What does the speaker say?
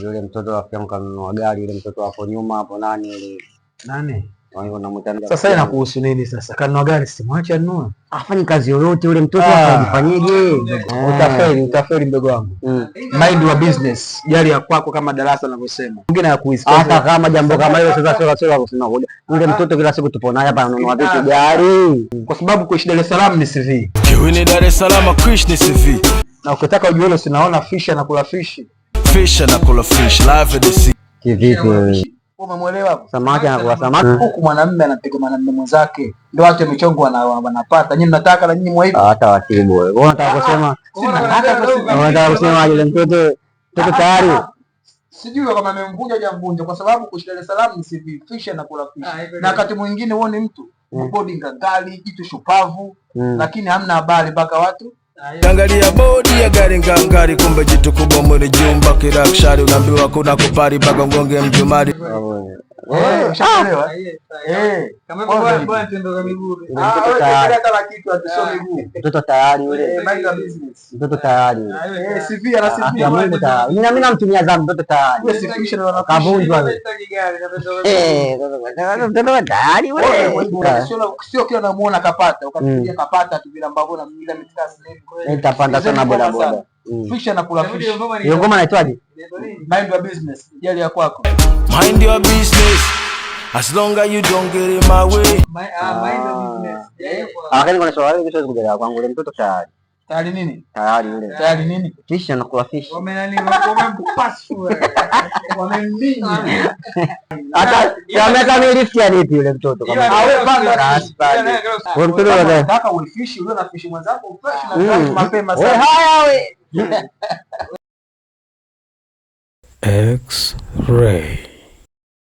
Yule mtoto rafiki yangu kanunua gari, yule mtoto hapo nyuma hapo nani yule? Nani? Wao wanamtania. Sasa inakuhusu nini sasa? Kanunua gari simwache anunue. Afanye kazi yoyote yule mtoto afanyeje? Utafeli mdogo wangu. Mind your business. Gari ya kwako kama darasa ninavyosema. Mwingine hakuisikia. Hata kama jambo kama hilo sasa sio kusema ngoja. Yule mtoto kila siku tupo naye hapa ananunua vitu gari. Kwa sababu kuishi Dar es Salaam ni CV. Kiwini Dar es Salaam kuishi ni CV. Na ukitaka ujue hilo sinaona fisha na kula fish. Fisha na kula fish live at the sea. Kivipi? Umemuelewa hapo? Samaki anakuwa samaki. Huku mwanamume anapiga mwanamume mwenzake. Ndio watu michongo wanapata. Nyinyi mnataka na nyinyi mwa hata watibu wewe. Wewe unataka kusema unataka kusema yule mtoto tayari. Sijui kama amemvunja jamvunja kwa sababu kuishi Dar es Salaam ni CV fisha na kula fish. Na wakati mwingine uone mtu bodi ngangali, jitu shupavu, lakini hamna habari mpaka watu angalia bodi ya gari ngangari, kumbe jitu kubwa mwili jumba kirakshari, unaambiwa kuna kupari mpaka mgonge mjumari. Ushaelewa? Kama bwana tendo za miguu. Hata kitu atusome miguu. Mtoto tayari yule. Mind your business. Mtoto tayari. CV ana CV. Mimi namtumia zangu mtoto tayari. Wewe CV shida na kabunjwa wewe. Mtoto tayari yule. Sio kila namuona kapata, ukafikiria kapata tu bila mbavu na bila mitikasi nini. Nitapanda sana boda boda. Fisha na kula fish. Hiyo ngoma inaitwaje? Mind your business. Jali ya kwako. Mind your business. As long as you don't get in my way. Mind your business. Lakini kuna swali kisha kuja kwangu yule mtoto tayari. Tayari nini? Tayari yule. Tayari nini? Fish na kula fish. Wamempasua. Wamembini. Hata kama nilisikia nipi yule mtoto kama. Wewe panda raspa. Wewe mtoto unataka uifishi yule na fishi mwenzako fresh na mapema sana. Wewe haya wewe. X-ray.